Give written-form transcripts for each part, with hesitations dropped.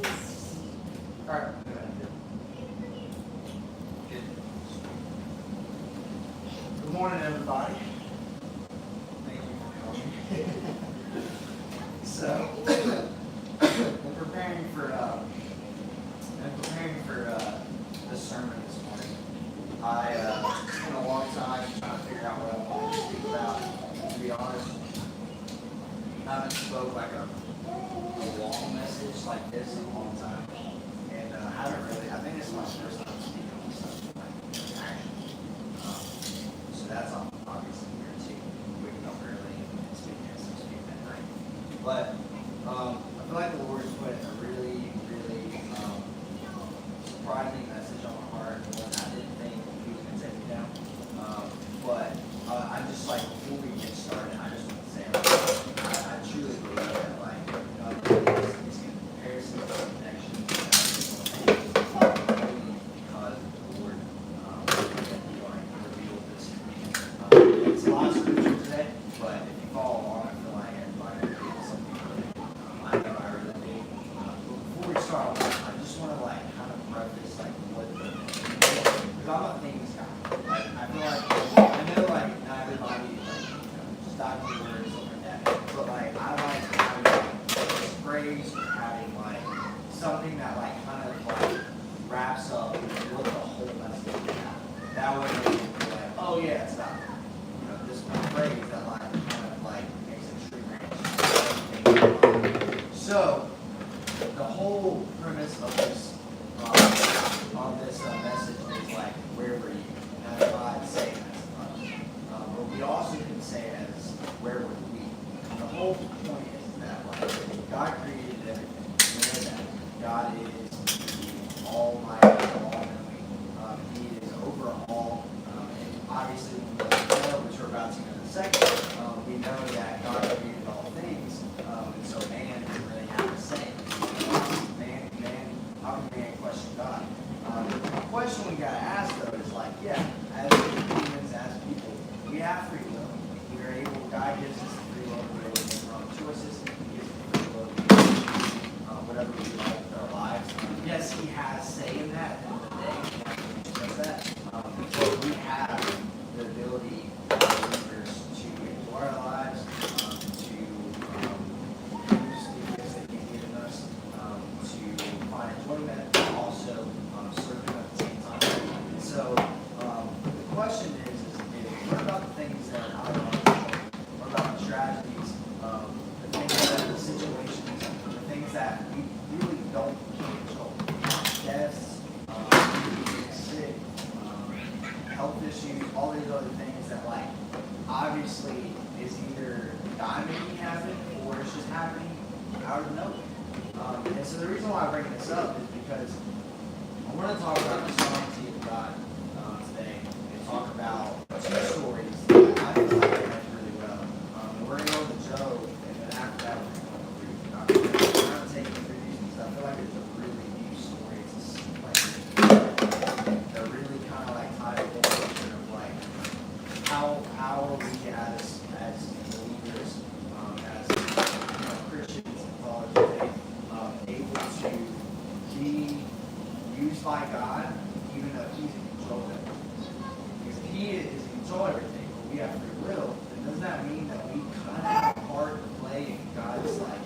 All right. Good morning, everybody. Thank you for coming. So, in preparing for this sermon this morning, I spent a long time trying to figure out what I wanted to speak about. To be honest, I haven't spoke like a long message like this in a long time, and I haven't really. I think it's my first time speaking on something like action. So that's obviously weird too. Waking up early and speaking at night. But I feel like the Lord's put a really, really surprising message on my heart, one I didn't think He was going to take me down. But I just like before we get started, I just want to say I truly believe that like these comparisons and connections because the Lord that you are revealed this. It's a lot of scripture today, but if you follow along, I feel like everybody will get something from it. I know I really do. But before we start, I just want to like kind of preface like what because I'm a things guy. Like I feel like I know like not everybody like just dive into the word or something like that. But like I like having like this phrase or having like something that like kind of like wraps up what the whole message is about. That way you can be like, oh yeah, it's not this one phrase that like kind of like makes a tree branch. So the whole premise of this message is like, where were you? Now God saying that to us. But we also can say it as, where were we? And the whole point is that like God created everything. We know that. God is almighty, all-knowing. He is over all. And obviously when we know, which we're about to go in a second, we know that God created all things. And so man doesn't really have to say it. How can man question God? The question we got to ask though is like, yeah, as humans, as people, we have free will. We are able, God gives us the free will to be able to make our own choices. He gives us the free will to be able to do whatever we like with our lives. Yes, He has say in that at the end of the day. He does that. But we have the ability as believers to enjoy our lives, to use the gifts that He's given us, to find enjoyment, but also serve Him at the same time. And so the question is what about the things that are out of our control? What about the tragedies, the things that the situations, the things that we really don't control? Deaths, being sick, health issues, all these other things that like obviously is either God making happen or it's just happening out of nowhere. And so the reason why I bring this up is because I want to talk about the sovereignty of God today and talk about two stories that I feel like connect really well. And we're going to go to Job, and then after that we're going to go through God. I'm going to take you through these because I feel like it's a really deep story. It's like they're really kind of like tied to the picture of like how are we as believers, as Christians and followers of faith, able to be used by God, even though He's in control of everything. Because if He is in control of everything, but we have free will, then doesn't that mean that we kind of have a part to play in God's like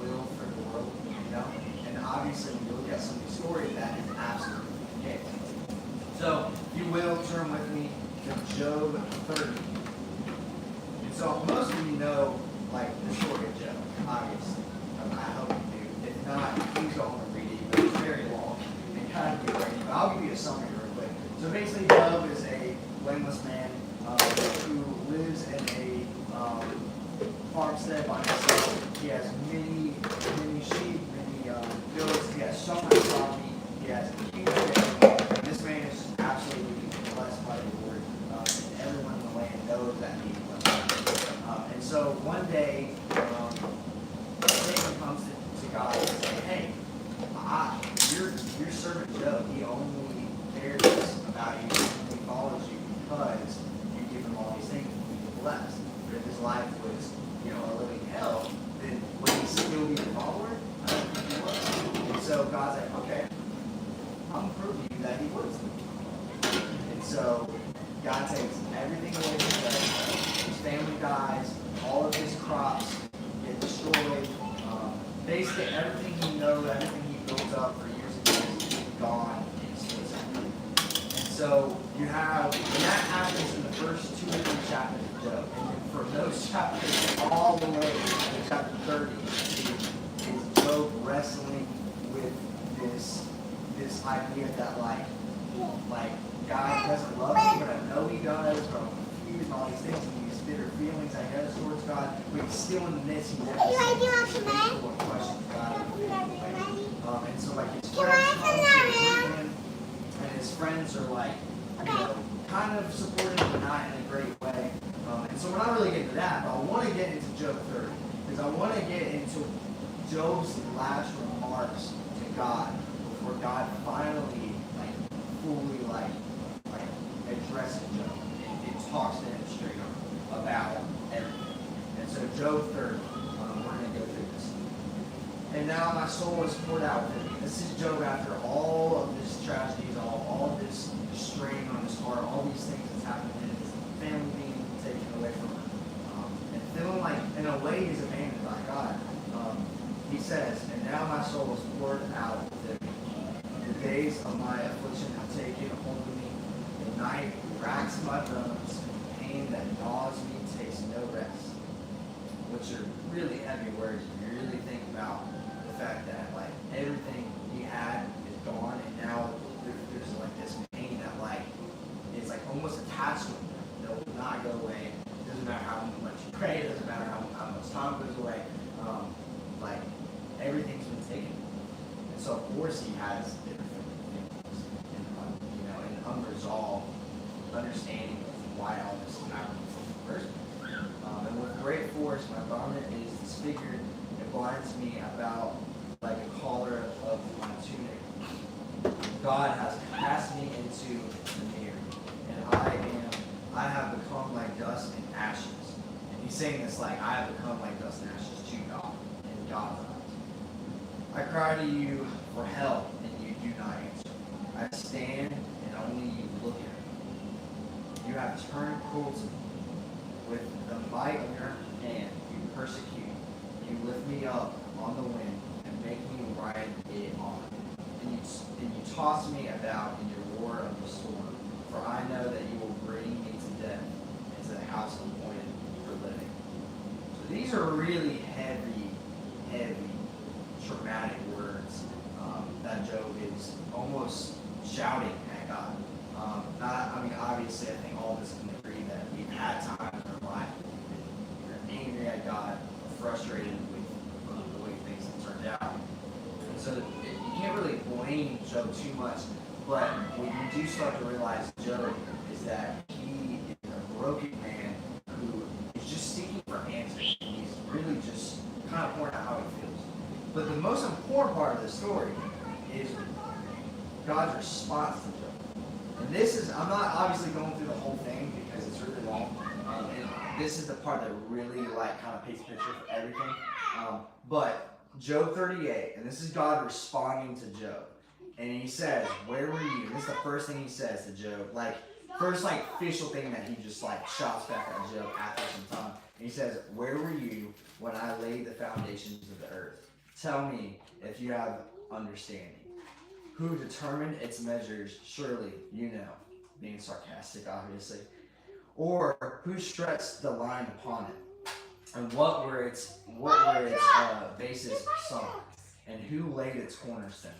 will for the world, And obviously, when you look at some of these stories, that is absolutely the case. So, if you will, turn with me to Job 30. And so, most of you know like the story of Job, obviously. I hope you do. If not, please go home and read it. But it's very long and kind of brainy. But I'll give you a summary real quick. So basically, Job is a blameless man who lives in a farmstead by himself. He has many sheep, many goats. He has so much property. He has a huge family. This man is just absolutely blessed by the Lord. And everyone in the God's like, okay, I'm going to prove to you that he was. And so God takes everything away from Job. His family dies. All of his crops get destroyed. Basically, everything he knows, everything he built up for years and years is gone instantly. And so you have, and that happens in the first 2 or 3 chapters of Job. And then from those chapters all the way to chapter 30 is Job wrestling with this idea that like God doesn't love me, but I know he does, but I'm confused and all these things, and these bitter feelings I have towards God, but he's still in the midst, he's never questions God. And so like his friends come him, and his friends are like, kind of supportive, but not in a great way. And so we're not really getting to that, but I want to get into Job 30, because I want to get into Job's last remarks to God before God finally fully addresses Job and talks to him straight up about everything. And so Job 30, we're going to go through this. And now my soul is poured out within me. This is Job after all of this tragedies, all of this strain on his heart, all these things that's happened in his family being taken away from him. And feeling like, in a way, he's abandoned by God. He says, and now my soul is poured out within me. The days of my affliction have taken hold of me. The night racks my bones. Pain that gnaws me takes no rest. Which are really heavy words if you really think about the fact that everything he had is gone, and now there's this pain that is almost attached to him. That will not go away. It doesn't matter how much you pray. It doesn't matter how much time goes away. Everything's been taken. And so of course he has different things and unresolved understanding of why all this happened in the first place. And with great force my garment is disfigured. It blinds me about like a collar of my tunic. God has cast me into the mirror, and I have become like dust and ashes. And he's saying this I have become like dust and ashes to God in God's eyes. I cry to you for help, and you do not answer. I stand, and only you look at me. You have turned cruel to me. With the might of your hand, you persecute. You lift me up on the wind and make me ride it on. And you toss me about in your war of the storm. For I know that you will bring me to death, into the house appointed for living. So these are really heavy, traumatic words that Job is almost shouting at God. Obviously, I think all of us can agree that we've had times in our life when we're angry at God, or frustrated with the way things have turned out. And so you can't really blame Job too much, but what you do start to realize Job is that he is a broken man who is just seeking for answers. And he's really just kind of pouring out how he feels. But the most important part of the story is God's response to Job. And this is, I'm not obviously going through the whole thing because it's really long. And this is the part that really kind of paints a picture for everything. But Job 38, and this is God responding to Job. And he says, where were you? And this is the first thing he says to Job. First official thing that he just shouts back at Job after some time. And he says, where were you when I laid the foundations of the earth? Tell me if you have understanding. Who determined its measures? Surely you know. Being sarcastic, obviously. Or who stretched the line upon it? And what were its bases sunk? And who laid its cornerstone?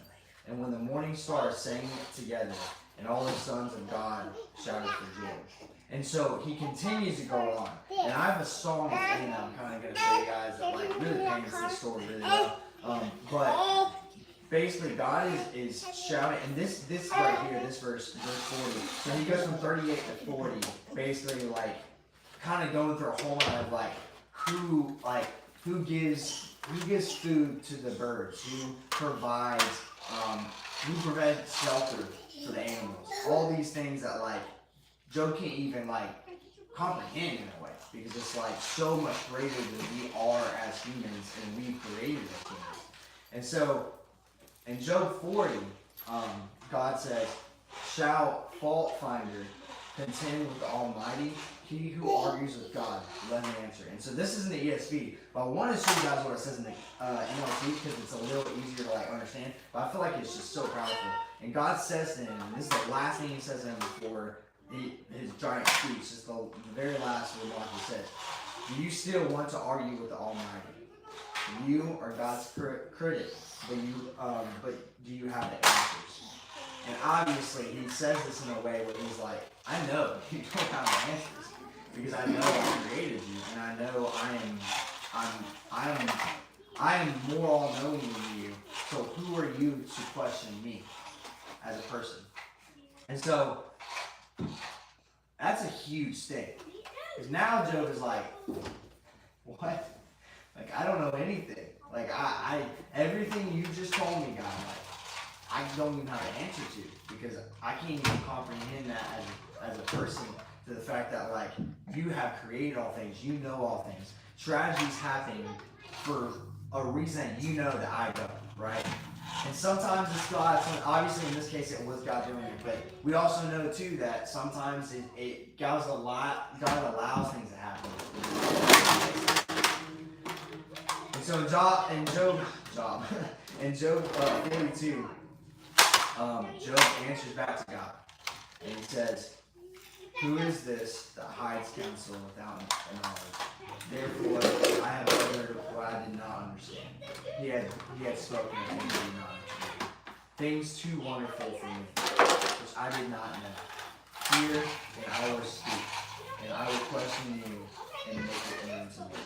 And when the morning stars sang together, and all the sons of God shouted for joy. And so he continues to go on. And I have a song that I'm kind of going to show you guys that really paints this story really well. But basically, God is shouting, and this right here, this verse 40. So he goes from 38 to 40, basically kind of going through a whole lot of who gives food to the birds, who provides shelter for the animals. All these things that Job can't even comprehend in a way, because it's so much greater than we are as humans and we created as humans. And so In Job 40, God says, shall fault finder contend with the Almighty? He who argues with God, let him answer. And so this is in the ESV, but I want to show you guys what it says in the NLT because it's a little easier to understand. But I feel like it's just so powerful. And God says to him, and this is the last thing he says to him before his giant speech. It's the very last remark he says. Do you still want to argue with the Almighty? You are God's critic, but do you have the answers? And obviously, he says this in a way where he's like, I know you don't have the answers because I know I created you, and I know I am more all-knowing than you. So who are you to question me as a person? And so that's a huge thing. Because now Job is like, what? Like, I don't know anything. Like, I everything you just told me, God, like, I don't even have an answer to, because I can't even comprehend that as a person, to the fact that, like, you have created all things, you know all things. Tragedies happen for a reason that you know that I don't, right? And sometimes it's God, obviously in this case it was God doing it, but we also know too that sometimes God allows things to happen. And so in Job 42, Job answers back to God, and he says, who is this that hides counsel without knowledge? Therefore I have uttered what I did not understand. He had spoken things I did not understand. Things too wonderful for me, which I did not know. Hear, and I will speak, and I will question you and make it known to me.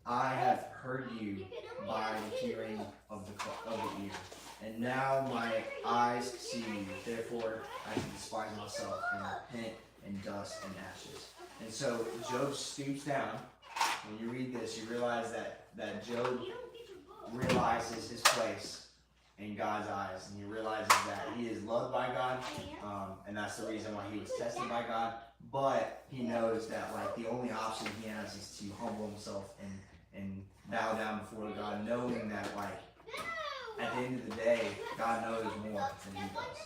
I have heard you by the hearing of the ear, and now my eyes see you. Therefore I despise myself and repent in dust and ashes. And so Job stoops down. When you read this, you realize that Job realizes his place in God's eyes, and he realizes that he is loved by God, and that's the reason why he was tested by God. But he knows that, like, the only option he has is to humble himself and bow down before God, knowing that, like, at the end of the day, God knows more than he does.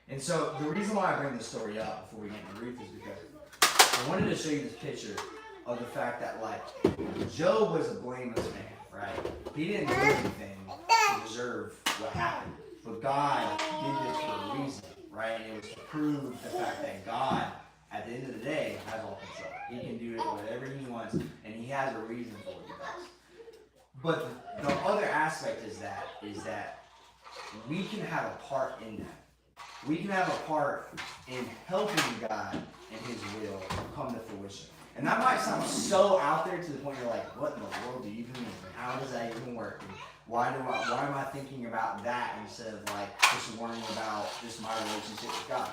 And so the reason why I bring this story up before we get into Ruth is because I wanted to show you this picture of the fact that, like, Job was a blameless man, right? He didn't do anything to deserve what happened, but God did this for a reason, right? And it was to prove the fact that God, at the end of the day, has all control. He can do whatever he wants, and he has a reason for what he does. But the other aspect is that we can have a part in that. We can have a part in helping God and his will come to fruition. And that might sound so out there to the point you're like, what in the world do you even mean? How does that even work? And why am I thinking about that instead of, like, just worrying about just my relationship with God?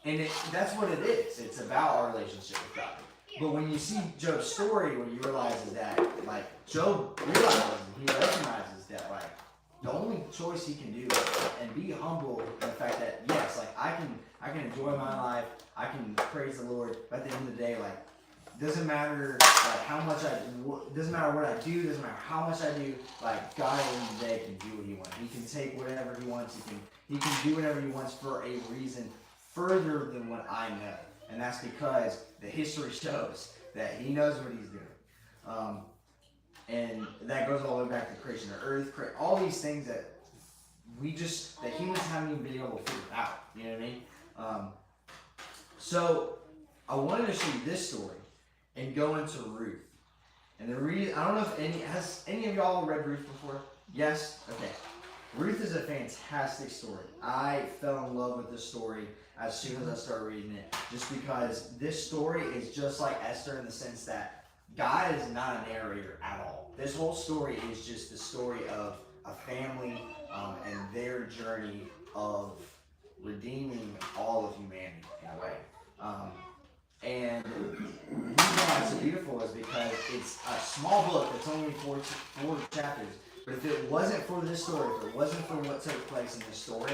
And that's what it is. It's about our relationship with God. But when you see Job's story, what you realize is that, like, Job realizes, he recognizes that, like, the only choice he can do and be humble in the fact that, yes, like, I can enjoy my life, I can praise the Lord, but at the end of the day, like, doesn't matter, like, doesn't matter what I do, doesn't matter how much I do, like, God at the end of the day can do what he wants. He can take whatever he wants, he can do whatever he wants for a reason further than what I know. And that's because the history shows that he knows what he's doing. And that goes all the way back to creation of earth, all these things that humans haven't even been able to figure out. You know what I mean? So I wanted to show you this story and go into Ruth. And the reason, I don't know if has any of y'all read Ruth before? Yes? Okay. Ruth is a fantastic story. I fell in love with this story as soon as I started reading it, just because this story is just like Esther in the sense that God is not a narrator at all. This whole story is just the story of a family and their journey of redeeming all of humanity in a way. And the reason why it's so beautiful is because it's a small book. It's only four chapters. But if it wasn't for this story, if it wasn't for what took place in this story,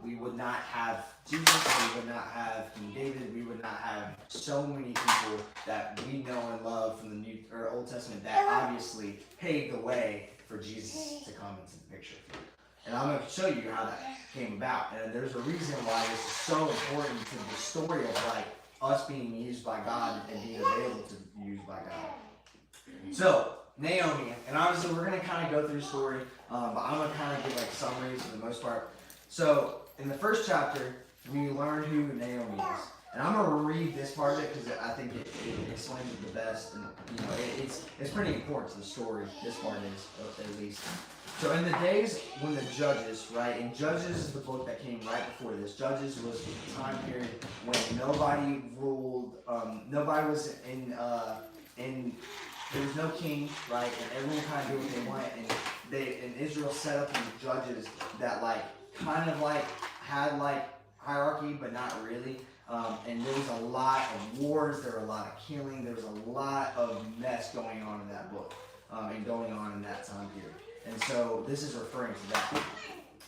we would not have Jesus, we would not have King David, we would not have so many people that we know and love from the New or Old Testament that obviously paved the way for Jesus to come into the picture. And I'm going to show you how that came about. And there's a reason why this is so important to the story of like us being used by God and being available to be used by God. So, Naomi, and obviously we're going to kind of go through the story, but I'm going to kind of give like summaries for the most part. So, in the first chapter, we learn who Naomi is. And I'm going to read this part of it because I think it explains it the best. And, you know, it's pretty important to the story, this part is, at least. So in the days when the Judges, right, and Judges is the book that came right before this. Judges was the time period when nobody ruled, nobody was in there was no king, right, and everyone kind of did what they wanted, and Israel set up these judges that like kind of like had like hierarchy, but not really. And there was a lot of wars, there were a lot of killing, there was a lot of mess going on in that book, and going on in that time period. And so this is referring to that.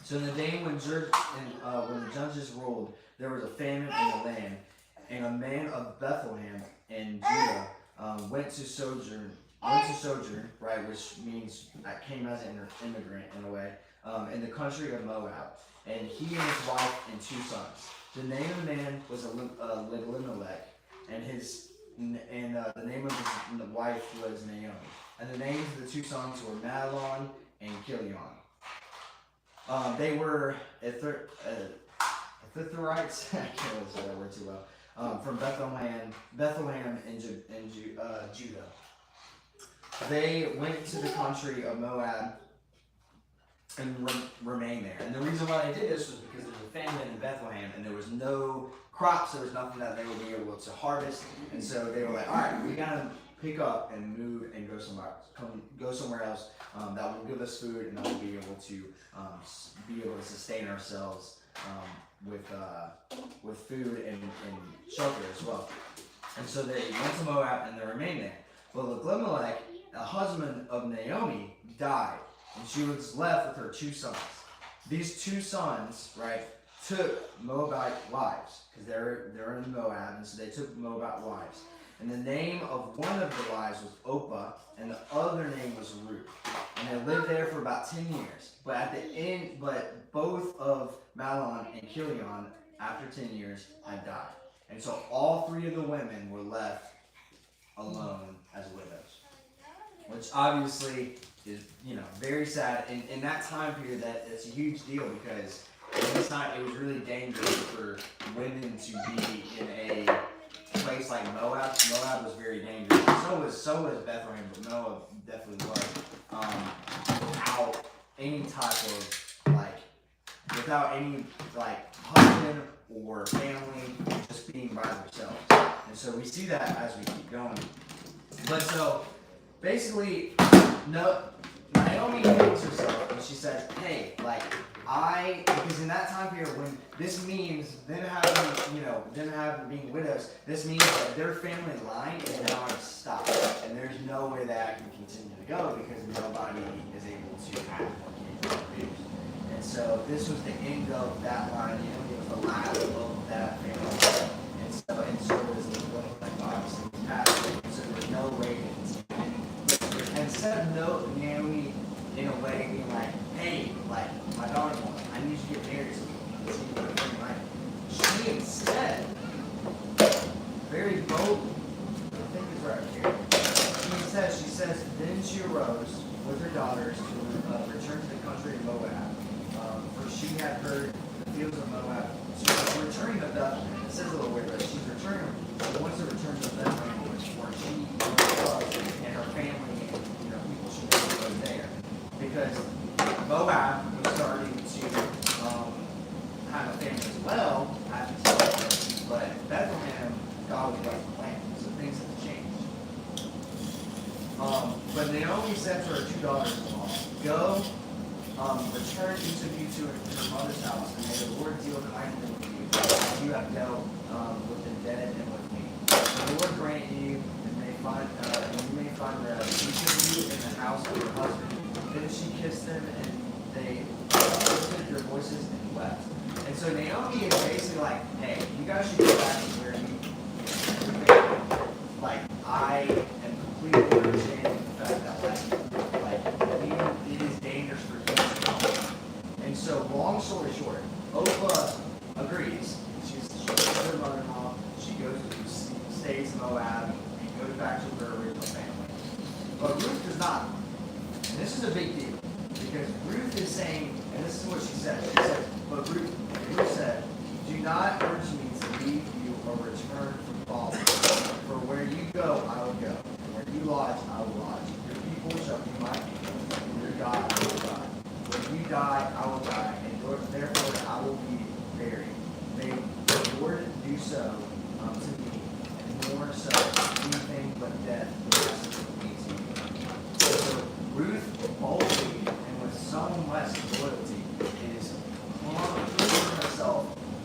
So in the day when the judges ruled, there was a famine in the land, and a man of Bethlehem in Judah went to sojourn, right, which means came as an immigrant in a way, in the country of Moab. And he and his wife and 2 sons. The name of the man was Elimelech, and the name of his wife was Naomi. And the names of the 2 sons were Mahlon and Chilion. They were Etherites, I can't really say that word too well, from Bethlehem in Judah. They went to the country of Moab and remained there. And the reason why they did this was because there was a famine in Bethlehem and there was no crops, there was nothing that they would be able to harvest. And so they were like, all right, we gotta pick up and move and go somewhere else that will give us food and that will be able to sustain ourselves with food and shelter as well. And so they went to Moab and they remained there. But Elimelech, the husband of Naomi, died, and she was left with her 2 sons. These 2 sons, right, took Moabite wives because they're in Moab, and so they took Moabite wives. And the name of one of the wives was Opah, and the other name was Ruth. And they lived there for about 10 years. But at the end, both of Mahlon and Chilion, after 10 years, had died. And so all 3 of the women were left alone as widows, which obviously is, you know, very sad. In that time period, it's a huge deal because in this time it was really dangerous for women to be in a place like Moab. Moab was very dangerous. So was Bethlehem, but Moab definitely was. Without any husband or family, just being by themselves. And so we see that as we keep going. But so basically, Naomi hates herself and she says, hey, because in that time period when this means them having being widows, this means that their family line is now going to stop. And there's no way that can continue to go because nobody is able to have more kids. And so this was the end of that line. Naomi was the last of that family. And so it was the woman that obviously passed. So there was no way to continue. And instead of Naomi in a way being like, hey, my daughter, I need you to get married so we can continue with her life. She instead, very boldly, I think it's right here. She says, then she arose with her daughters to return to the country of Moab, for she had heard the fields of Moab. So she's returning to Bethlehem. It says a little weird, but she's returning. She wants to return to Bethlehem, where she was, and her family and people she knew was there, because Moab was starting to have a family as well after this, but Bethlehem, God was like the land, so things have changed. But Naomi said to her 2 daughters-in-law, go, return each of you to her mother's house, and may the Lord deal kindly with you, as you have dealt with the dead and with me. The Lord grant you, and you may find rest, each of you in the house of your husband. Then she kissed them, and they lifted their voices and wept. And so Naomi is basically like, hey, you guys should go back to where you I am completely understanding the fact that it is dangerous for you to come. And long story short, Oprah agrees. She's her mother-in-law. She stays in Moab and goes back to her original family. But Ruth does not. And this is a big deal because Ruth is saying, and this is what she said. She said, but Ruth said, do not urge me to leave you or return from following. For where you go, I will go. And where you lodge, I will lodge. Your people shall be my people, and your God, I will die. When you die, I will die, and therefore I will be buried. May the Lord do so to me, and more so, anything but death passes from me to you. So Ruth boldly and with somewhat loyalty is proving herself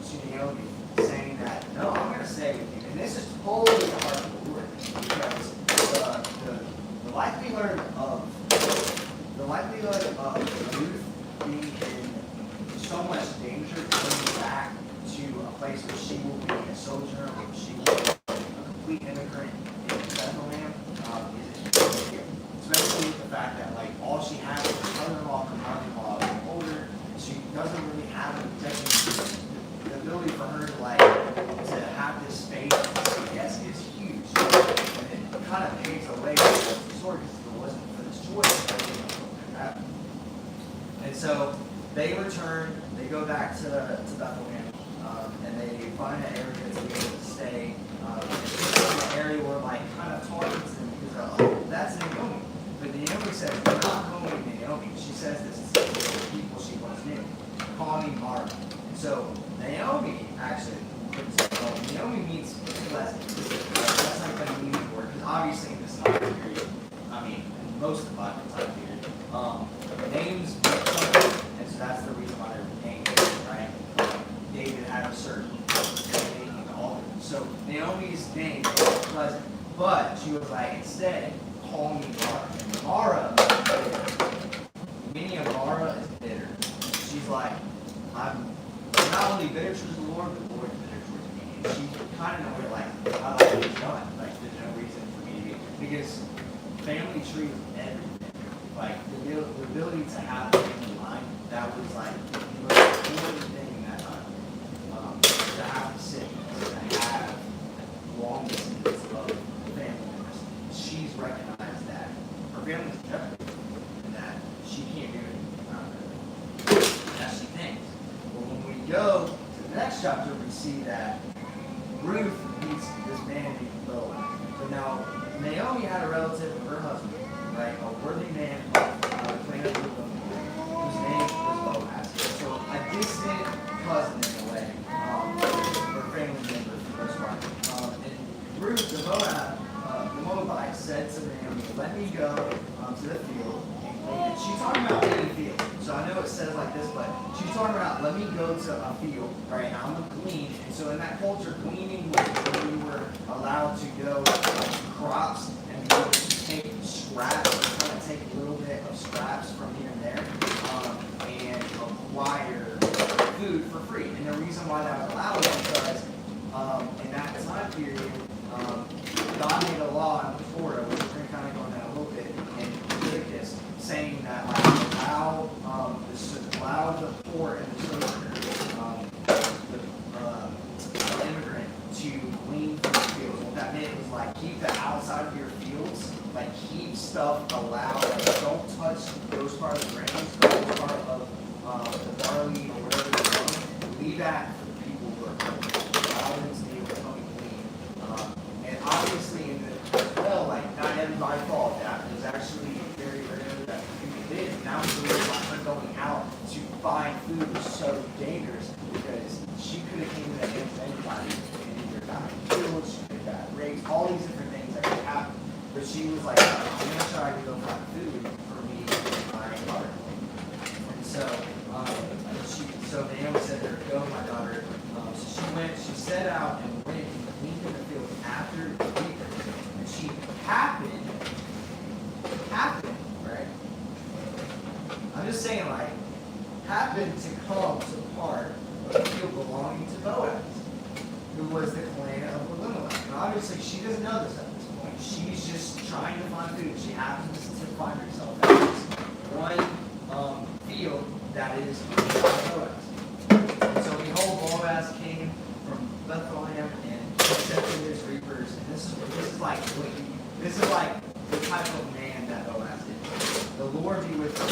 to Naomi, saying that, no, I'm going to stay with you. And this is totally the heart of the Lord, because the likelihood of Ruth being in so much danger coming back to a place where she will be a sojourner, where she will be a complete immigrant in Bethlehem, is here. Especially with the fact that like all she has is her mother-in-law, her mother-in-law is older, and she doesn't really have the ability for her to have this faith, I guess, is huge. And it kind of paves the way for the story, because if it wasn't for this choice, everything would happen. And so they return, they go back to Bethlehem, and they find an area to be able to stay. It's an area where like kind of targets them because that's Naomi. But Naomi says, we're not calling Naomi. She says this to the people she once knew. Call me Mara. And so Naomi actually, Naomi means pleasant. That's not going to mean the word, because obviously in this time period, I mean, in most of the Bible time period, names mean something, and so that's the reason why they're named, right? David had a certain name and all. So Naomi's name is pleasant, but she was like, instead, call me Mara. And Mara is bitter. The meaning of Mara is bitter. She's like, I'm not only bitter towards the Lord, but the Lord is bitter towards me. And she's kind of in a way like, I like what he's done. Like, there's no reason for me to be. Because family tree is everything. Like, the ability to have a family line, that was like the most important thing in that time. To have siblings, to have long distance of family members. She's recognized that her family's jeopardy and that she can't do it as she thinks. But when we go to the next chapter, we see that Ruth meets this man named Boaz. So now, Naomi had a relative of her husband, right? A worthy man of the clan of Reuben, whose name was Boaz. So a distant cousin in a way, or family member for the most part. And Ruth, the Moabite, said to Naomi, let me go to the field and glean. She's talking about any field. So I know it says like this, but she's talking about let me go to a field, right? And I'm going to glean. And so in that culture, gleaning was where you were allowed to go to crops and be able to take scraps, kind of take a little bit of scraps from here and there, and acquire food for free. And the reason why that was allowed is because in that time period, God made a law in Florida, which we're going to kind of go into that a little bit, in Leviticus, saying that like allow the poor and the sojourner, the immigrant, to glean from the fields. What that meant was like keep the outside of your fields, like keep stuff allowed, like don't touch those part of the grains, those part of the barley or whatever you're growing. Leave that for the people who are growing. Allow them to be able to come and glean. And obviously, as well, like not everybody followed that. It was actually very rare that people did. Now it's really like her going out to find food was so dangerous because she could have came in against anybody and either got killed, she could have got raped, all these different things that could happen. But she was like, I'm going to try to go find food for me and my daughter. And so, so Naomi said to her, go, my daughter. So she set out and went and gleaned in the field after the reaper. And she happened, right? I'm just saying, like, happened to come to part of the field belonging to Boaz, who was the clan of Elimelech. And obviously, she doesn't know this at this point. She's just trying to find food. She happens to find herself at this one field that is Boaz. And so behold, Boaz came from Bethlehem and he said to his reapers, and this is like the type of man that Boaz is. The Lord be with you.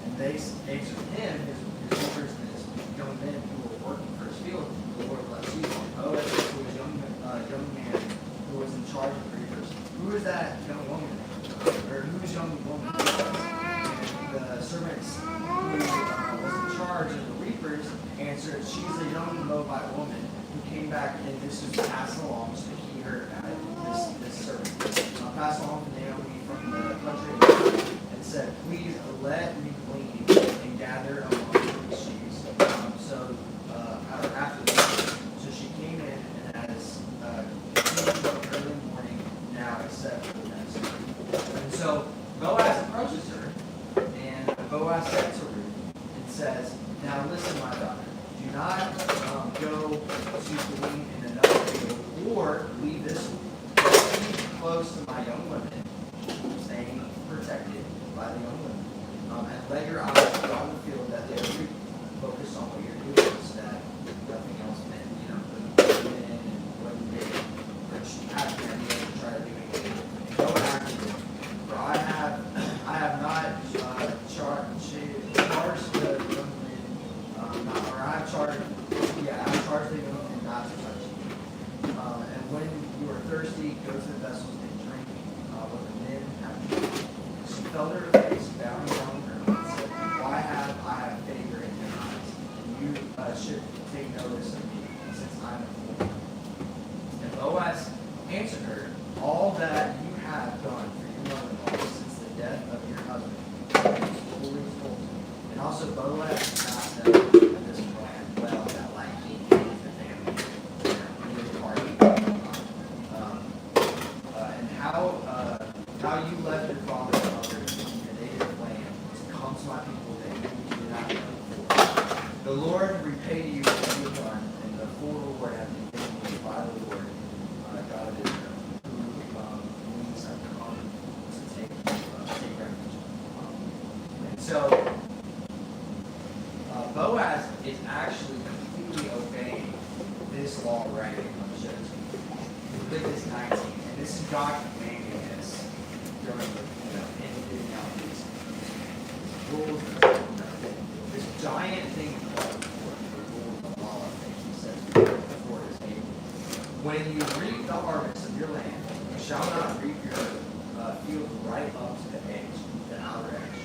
And they answered him, his reapers and his young men who were working for his field, the Lord bless you. And Boaz said to his young man who was in charge of the reapers, who is that young woman? Or who is young woman? And the servants who was in charge of the reapers answered, she's a young Moabite woman who came back, and this was passed along so he heard this servant. Passed along to Naomi from the country and said, please let me glean and gather among the sheaves. After this, so she came in and as came up early in the morning, now except for the next. And so Boaz approaches her, and Boaz said to Ruth and says, now listen, my daughter, do not go to glean in another field or leave this one. Keep close to my young women, staying protected by the young women. And let your eyes be on the field that they are focused on what you're doing, so that nothing else men, men and women did, which have the idea to try to do anything. And go after them. For I have not charged the young men, I've charged the young men not to touch you. And when you are thirsty, go to the vessels and drink what the men have drunk. She fell to her face, bowing down her, and said, why have I favor in your eyes? And you should take notice of me, since I'm a fool. And Boaz answered her, all that you have done for your mother-in-law since the death of your husband is fully told me. And also Boaz did not know at this point well that he came to the family, he was part of the and how you left your father and mother in your native land to come to my people that you did not know before. The Lord repay you what you have done, and the full reward has been given you by the Lord, God of Israel, who means have come to take refuge. And so Boaz is actually completely obeying this law right here. Leviticus 19, and this is God commanding this during the, and giving out these rules, this giant thing called the rules of law that he says before his table. When you reap the harvest of your land, you shall not reap your field right up to the edge, the outer edge.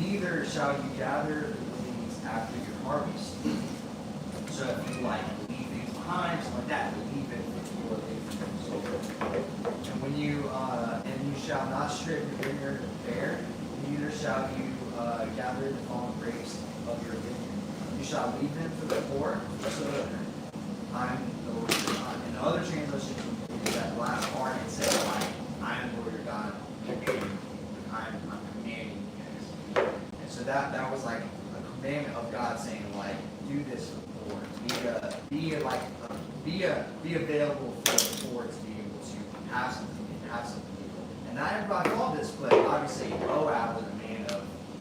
Neither shall you gather the gleanings after your harvest. So if you leave things behind, something like that, leave it. And when you shall not strip your vineyard bare, neither shall you gather the fallen grapes of your vineyard. You shall leave them for the poor, so I'm the Lord your God. In other translations, that last part it says I am the Lord your God, I'm commanding you guys. And so that was like a commandment of God saying do this for the poor. Be available for the poor to be able to have some people. And not everybody followed this, but obviously Boaz was a man of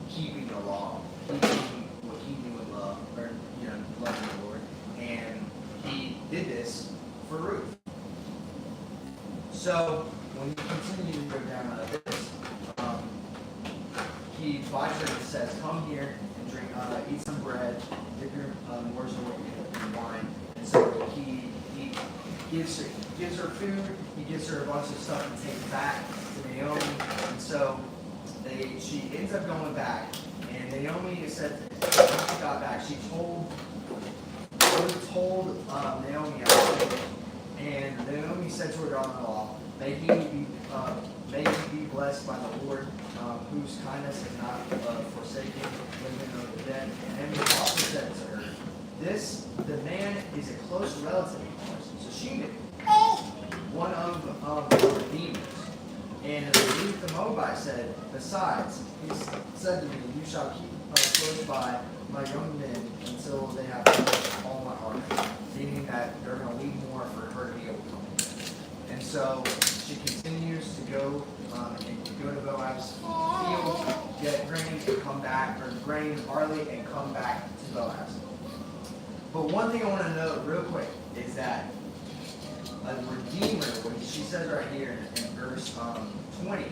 keeping the law, keeping what he knew and loved, or loving the Lord, and he did this for Ruth. So when you continue to go down this, he invites her and says, "Come here and drink, eat some bread, dip your morsel in wine." And so he gives her food, he gives her a bunch of stuff to take back to Naomi, and so she ends up going back. And Naomi said, when she got back, she told Naomi actually, and Naomi said to her daughter-in-law, "May he be blessed by the Lord, whose kindness has not forsaken living or the dead." And he also said to her, the man is a close relative of ours. So she knew one of the redeemers. And Ruth the Moabite said, "Besides, he said to me, you shall keep close by my young men until they have finished all my harvest," meaning that they're going to leave more for her to be able to come in. And so she continues to go to Boaz's field. get grain and come back, or grain, barley, and come back to Boaz. But one thing I want to note real quick is that a redeemer, what she says right here in verse 20,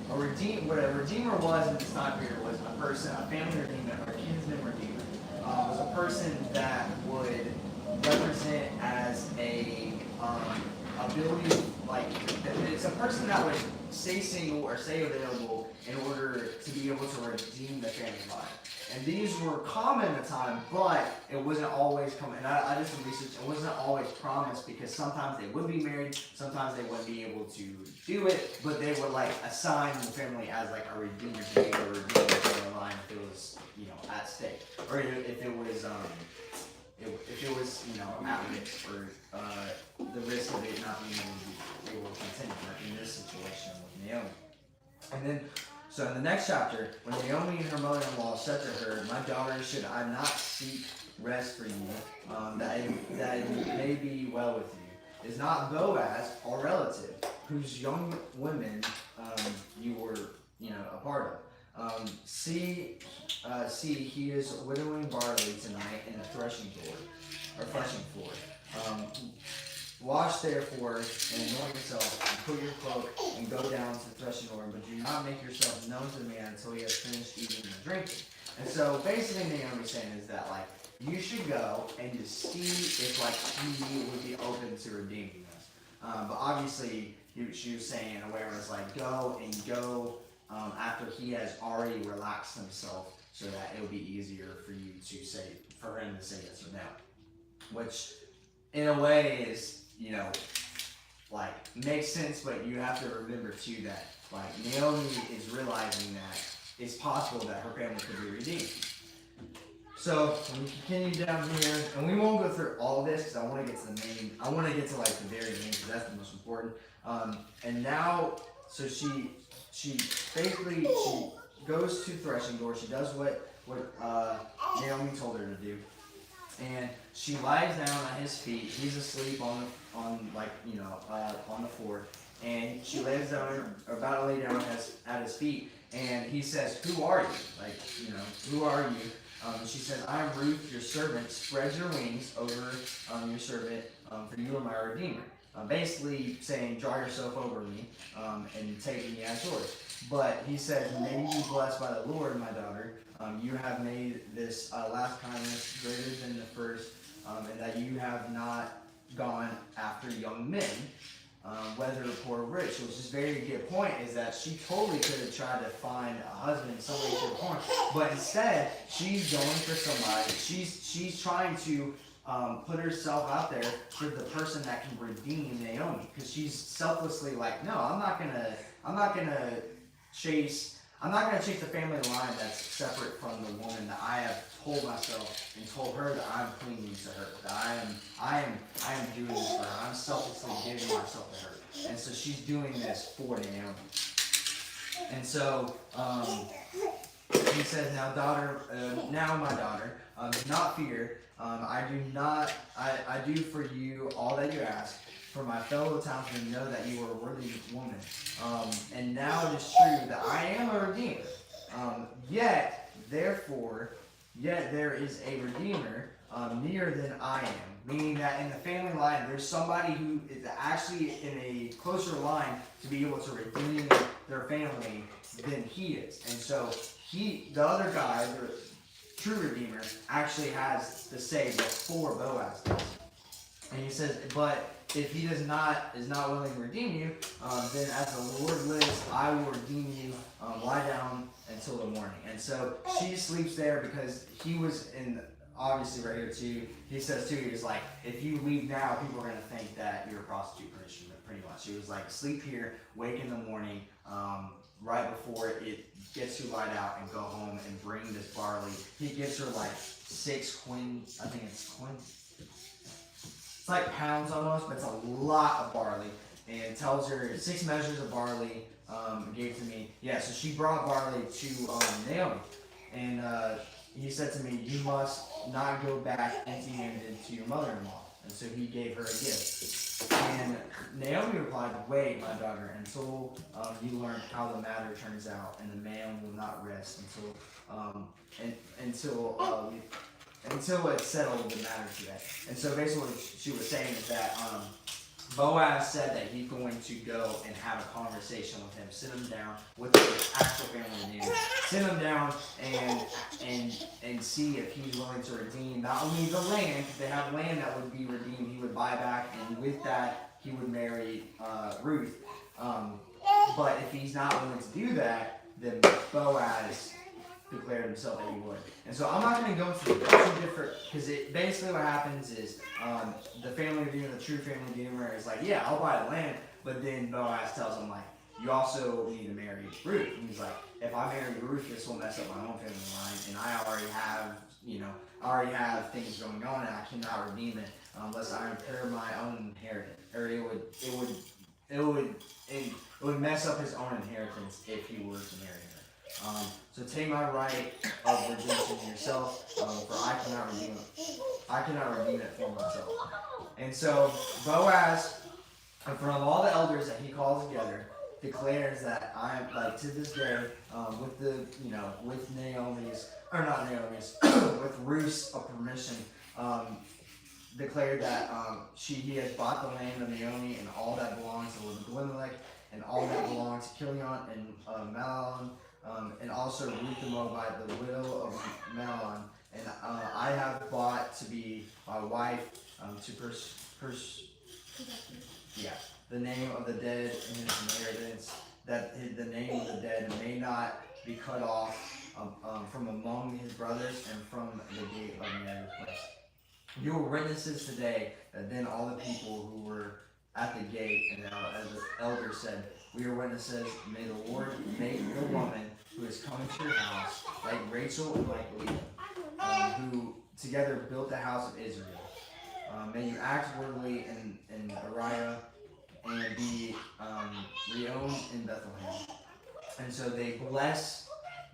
what a redeemer was in this time period was a person, a family redeemer, or a kinsman redeemer, was a person that would represent as a ability, like, it's a person that would stay single or stay available in order to be able to redeem the family line. And these were common at the time, but it wasn't always common. And I did some research, it wasn't always promised, because sometimes they would be married, sometimes they wouldn't be able to do it, but they would like assign the family as like a redeemer to be able to redeem the family line if it was, at stake. Or if it was at risk, or the risk of it not being able to continue, like in this situation with Naomi. And then, so in the next chapter, when Naomi and her mother-in-law said to her, "My daughter, should I not seek rest for you, that it may be well with you? Is not Boaz, our relative, whose young women you were, a part of? See, he is winnowing barley tonight in the threshing floor. Wash therefore and anoint yourself, and put your cloak, and go down to the threshing floor, but do not make yourself known to the man until he has finished eating and drinking." And so basically Naomi's saying is that like you should go and just see if like he would be open to redeeming us. But obviously she was saying in a way where it's like go after he has already relaxed himself, so that it will be easier for him to say yes or no. Which in a way is, like makes sense, but you have to remember too that like Naomi is realizing that it's possible that her family could be redeemed. So when you continue down here, and we won't go through all of this because I want to get to like the very end, because that's the most important. And now, so she basically goes to threshing floor. She does what Naomi told her to do. And she lies down at his feet. He's asleep on the floor, and she lays down, or about to lay down at his feet. And he says, "Who are you? Like, who are you?" She says, "I am Ruth, your servant. Spread your wings over your servant, for you are my redeemer." Basically saying, draw yourself over me and take me as yours. But he says, "May you be blessed by the Lord, my daughter. You have made this last kindness greater than the first, and that you have not gone after young men, whether poor or rich." Which is a very good point, is that she totally could have tried to find a husband some way, shape, or form, but instead she's going for somebody. She's trying to put herself out there for the person that can redeem Naomi, because she's selflessly like, no, I'm not gonna chase the family line that's separate from the woman that I have told myself and told her that I'm clinging to her, that I am doing this for her. I'm selflessly giving myself to her. And so she's doing this for Naomi. And so he says, now my daughter, do not fear. I do for you all that you ask. For my fellow townsmen know that you are a worthy woman. And now it is true that I am a redeemer. Yet there is a redeemer nearer than I am. Meaning that in the family line, there's somebody who is actually in a closer line to be able to redeem their family than he is. And so the other guy, the true redeemer, actually has to say before Boaz does. And he says, but if he is not willing to redeem you, then as the Lord lives, I will redeem you. Lie down until the morning. And so she sleeps there because he was in, obviously right here too, he says too, he was like, if you leave now, people are going to think that you're a prostitute, pretty much. He was like, sleep here, wake in the morning, right before it gets too light out, and go home and bring this barley. He gives her like 6 quins, I think it's quins. It's like pounds almost, but it's a lot of barley. And tells her 6 measures of barley gave to me. Yeah, so she brought barley to Naomi. And he said to me, you must not go back empty-handed to your mother-in-law. And so he gave her a gift. And Naomi replied, "Wait, my daughter, until you learn how the matter turns out, and the man will not rest until it's settled the matter today." And so basically what she was saying is that Boaz said that he's going to go and have a conversation with him, sit him down with the actual family name, sit him down and see if he's willing to redeem not only the land, they have land that would be redeemed, he would buy back, and with that he would marry Ruth. But if he's not willing to do that, then Boaz declared himself that he would. And so I'm not going to go into the two different, because it basically what happens is the family redeemer, the true family redeemer is like, yeah, I'll buy the land, but then Boaz tells him like, you also need to marry Ruth. And he's like, if I marry Ruth, this will mess up my own family line, and I already have things going on, and I cannot redeem it unless I impair my own inheritance, or it would mess up his own inheritance if he were to marry her. So take my right of redemption yourself, for I cannot redeem it for myself. And so Boaz, from all the elders that he calls together, declares that I'm like to this day, with Naomi's, or not Naomi's, with Ruth's permission, declared that he has bought the land of Naomi and all that belongs to Elimelech and all that belongs to Kilion and Mahlon. And also Ruth the Moabite, the widow of Mahlon, and I have bought to be my wife the name of the dead in his inheritance, that the name of the dead may not be cut off from among his brothers and from the gate of Mary's place. You are witnesses today that then all the people who were at the gate and as the elder said, we are witnesses. May the Lord make the woman who is coming to your house like Rachel and like Leah, who together built the house of Israel. May you act worthily in Uriah and be reowned in Bethlehem. And so they bless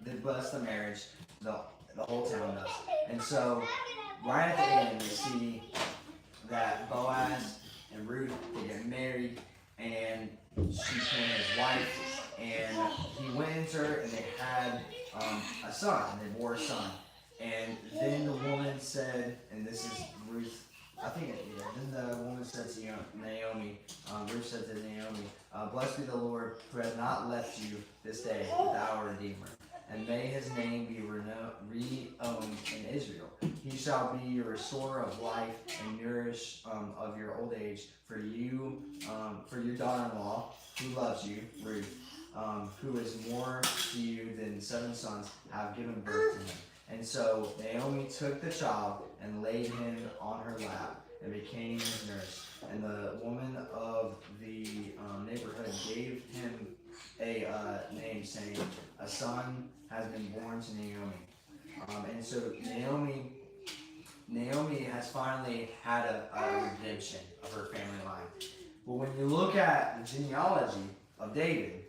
the marriage. The whole town does. And so right at the end, we see that Boaz and Ruth, they get married, and she became his wife, and he went into her, and they had a son, and they bore a son. And then the woman said, and this is Ruth, then the woman said to Naomi, Ruth said to Naomi, blessed be the Lord who has not left you this day without a redeemer. And may his name be reowned in Israel. He shall be your restorer of life and nourish of your old age for your daughter-in-law who loves you, Ruth, who is more to you than 7 sons, have given birth to him. And so Naomi took the child and laid him on her lap and became his nurse. And the woman of the neighborhood gave him a name, saying, a son has been born to Naomi. And so Naomi has finally had a redemption of her family line. But when you look at the genealogy of David,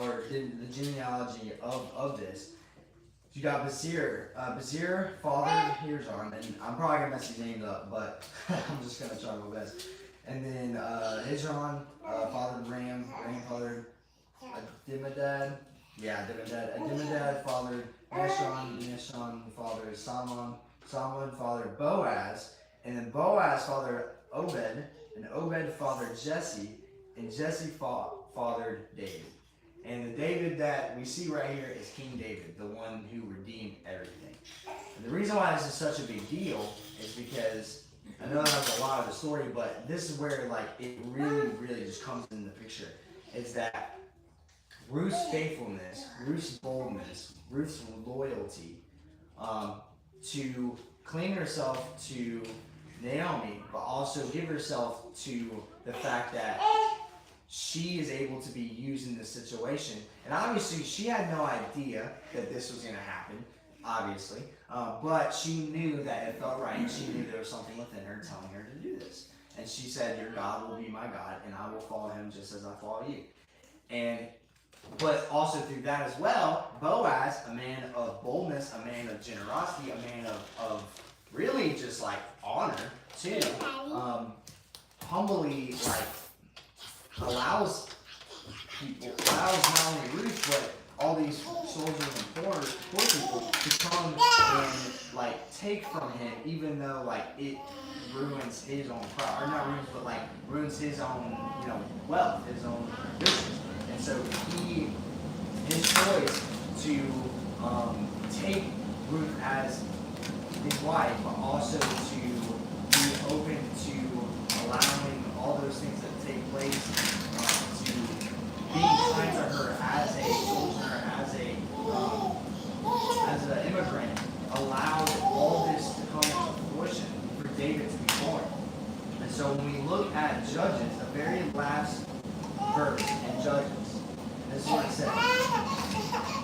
or the genealogy of this, you got Bazir. Bazir fathered Hezron, and I'm probably going to mess these names up, but I'm just going to try my best. And then Hezron fathered Ram. Ram fathered Dimmadad. Dimmadad fathered Nashon. Nashon fathered Salmon. Salmon fathered Boaz. And then Boaz fathered Obed. And Obed fathered Jesse. And Jesse fathered David. And the David that we see right here is King David, the one who redeemed everything. And the reason why this is such a big deal is because, I know that's a lot of the story, but this is where it really, really just comes in the picture. Is that Ruth's faithfulness, Ruth's boldness, Ruth's loyalty to cling herself to Naomi, but also give herself to the fact that she is able to be used in this situation. And obviously, she had no idea that this was going to happen, obviously. But she knew that it felt right. She knew there was something within her telling her to do this. And she said, your God will be my God, and I will follow him just as I follow you. But also through that as well, Boaz, a man of boldness, a man of generosity, a man of really just like honor too. Humbly like allows not only Ruth but all these soldiers and poor people to come and like take from him, even though like it ruins his own pride, or not ruins, but like ruins his own, wealth, his own riches. And so his choice to take Ruth as his wife, but also to be open to allowing all those things that take place, to being kind to her as a soldier, as an immigrant, allowed all this to come into fruition for David to be born. And so when we look at Judges, the very last verse in Judges, this is what it says.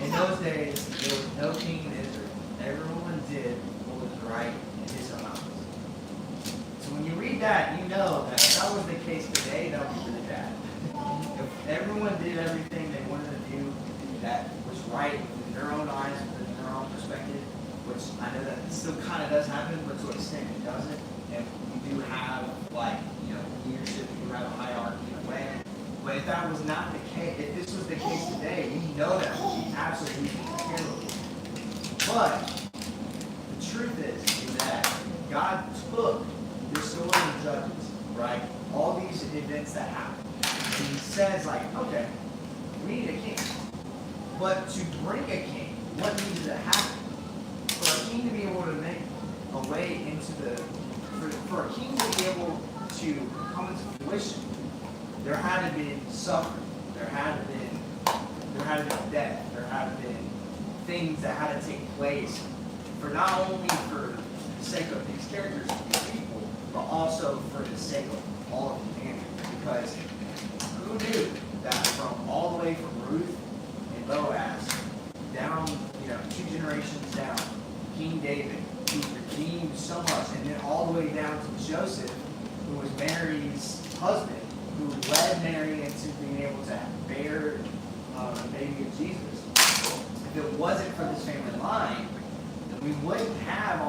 In those days, there was no king in Israel. Everyone did what was right in his own eyes. So when you read that, you know that if that was the case today, that would be really bad. If everyone did everything they wanted to do that was right in their own eyes, in their own perspective, which I know that still kind of does happen, but to an extent it doesn't. And we do have, leadership, we do have a hierarchy in a way. But if that was not the case, if this was the case today, we know that would be absolutely terrible. But the truth is that God took this story of Judges, right? All these events that happen, and He says, okay, we need a king. But to bring a king, what needs to happen? For a king to be able to make a way into for a king to be able to come into fruition, there had to be suffering. There had to be death. There had to be things that had to take place for not only for the sake of these characters, these people, but also for the sake of all of humanity. Because who knew that from all the way from Ruth and Boaz down, 2 generations down, King David, who redeemed so much, and then all the way down to Joseph, who was Mary's husband, who led Mary into being able to bear a baby of Jesus. If it wasn't for this family line, then we wouldn't have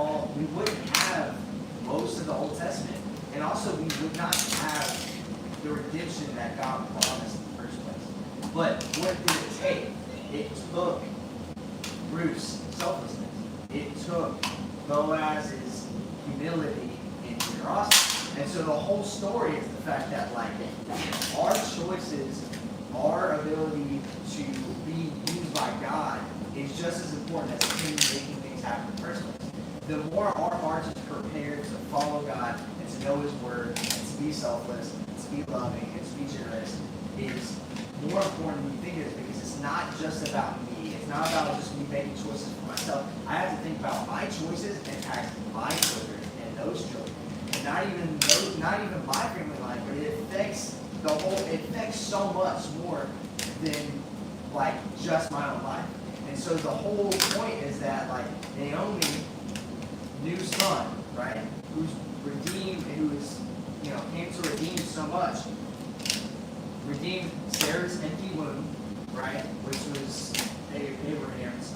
most of the Old Testament. And also we would not have the redemption that God promised in the first place. But what did it take? It took Ruth's selflessness. It took Boaz's humility and generosity. And so the whole story is the fact that our choices, our ability to be used by God is just as important as Him making things happen in the first place. The more our hearts is prepared to follow God and to know His Word and to be selfless and to be loving and to be generous is more important than you think it is, because it's not just about me. It's not about just me making choices for myself. I have to think about my choices impact my children and those children. Not even my family line, but it affects so much more than just my own life. And so the whole point is that Naomi's new son, right, who's redeemed, who's came to redeem so much, redeemed Sarah's empty womb, right, which was Abraham's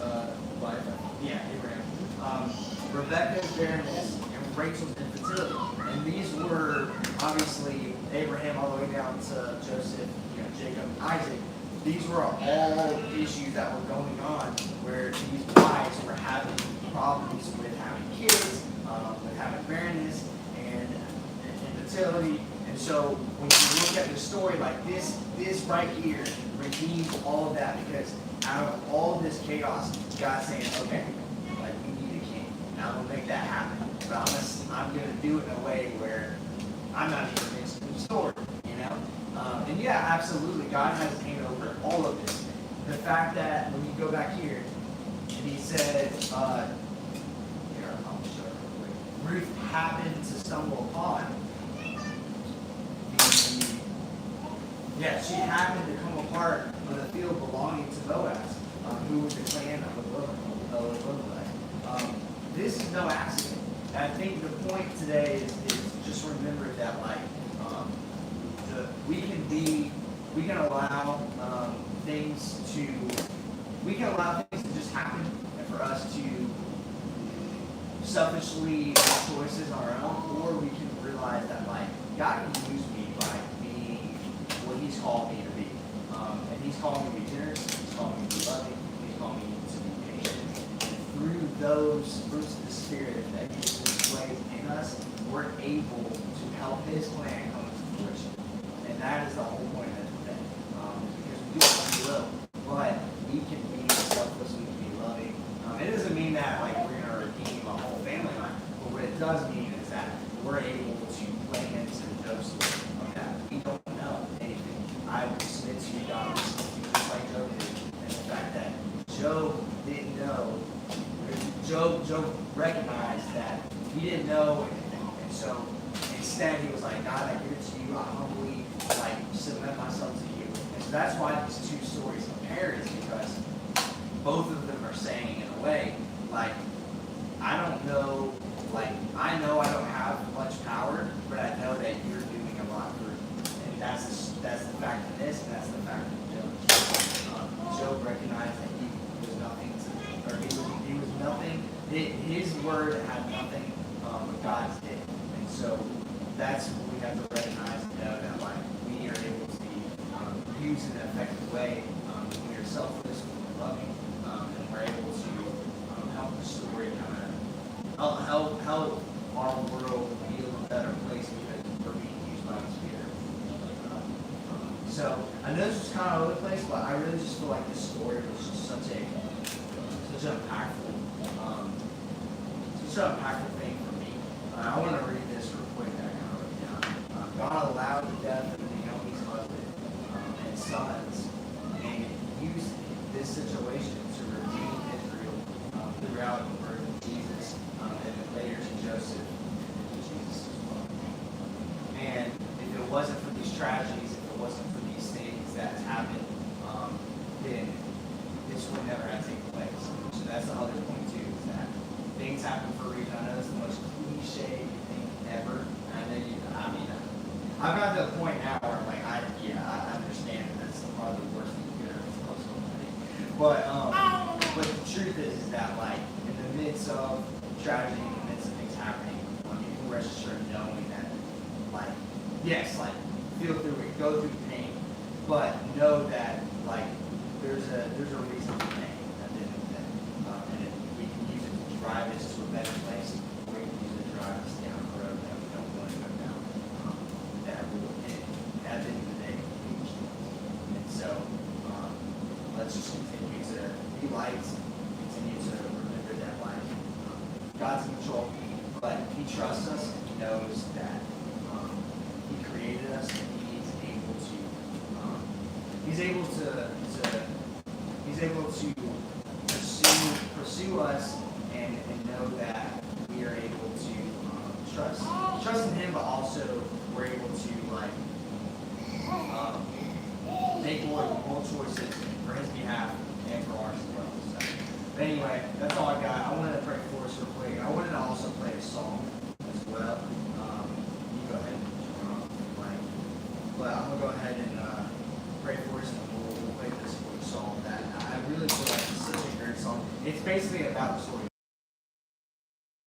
wife. Yeah, Abraham. Rebecca's barrenness and Rachel's infertility. And these were obviously Abraham all the way down to Joseph, Jacob, Isaac. These were all issues that were going on where these wives were having problems with having kids, with having barrenness and infertility. And so when you look at the story this right here redeems all of that, because out of all of this chaos, God's saying, okay, we need a king. And I'm going to make that happen. But I'm going to do it in a way where I'm not even mixing the story, And yeah, absolutely, God has a hand over all of this. The fact that when you go back here, and He said, I'll show it real quick. Ruth happened to stumble upon she happened to come apart of the field belonging to Boaz, who was the clan of Elimelech. This is no accident. And I think the point today is just remember that we can allow things to just happen, and for us to selfishly make choices on our own, or we can realize that like God can use me by being what He's called me to be. And He's called me to be generous, He's called me to be loving, He's called me to be patient. And through those fruits of the Spirit that He displays in us, we're able to help His plan come to fruition. And that is the whole point of it today. Because we do what we will, but we can be selfless, we can be loving. It doesn't mean that like we're going to redeem a whole family line, but what it does mean is that we're able to play into the doses of that. We don't know anything. I would submit to you, God, would submit to you just like Job did. And the fact that Job didn't know, Job recognized that he didn't know anything. And so instead he was like, God, I give it to you. I humbly like submit myself to you. And so that's why these two stories compare, is because both of them are saying in a way, like, I don't know, like, I know I don't have much power, but I know that you're doing a lot for me. And that's the fact of this, and that's the fact of Job. Job recognized that he was nothing to, or he was nothing, his word had nothing but God's did. And so that's what we have to recognize and know, that like we are able to be used in an effective way when we are selfless, when we're loving, and we're able to help the story kind of help our world be a better place because we're being used by the Spirit. So I know this was kind of all over the place, but I really just feel like this story was just such an impactful thing for me. I want to read this real quick that I kind of wrote down. God allowed the death of Naomi's husband and sons, and used this situation to redeem Israel throughout the birth of Jesus, and later to Joseph and Jesus as well. And if it wasn't for these tragedies, if it wasn't for these things that happened, then this would never have taken place. So that's the other point too, is that things happen for a reason. I know it's the most cliche thing ever. I've got to the point now where I'm like, I understand that that's probably the worst thing you could ever tell somebody. But the truth is that like in the midst of tragedy, in the midst of things happening, you can rest assured knowing that like, yes, like feel through it, go through pain, but know that like there's a reason for pain at the end of the day. And we can use it to drive us to a better place. We can use it to drive us down the road that we don't want to go down. That will end at the end of the day. And so let's just continue to be lights, continue to remember that life. God's in control, but He trusts us and He knows that He created us and He's able to pursue us and know that we are able to trust in Him, but also we're able to like make more choices for His behalf and for ours as well. So, but anyway, that's all I got. I wanted to pray for us real quick. I wanted to also play a song as well. You go ahead and play. But I'm gonna go ahead and pray for us, and we'll play this song that I really feel like is such a great song. It's basically about the story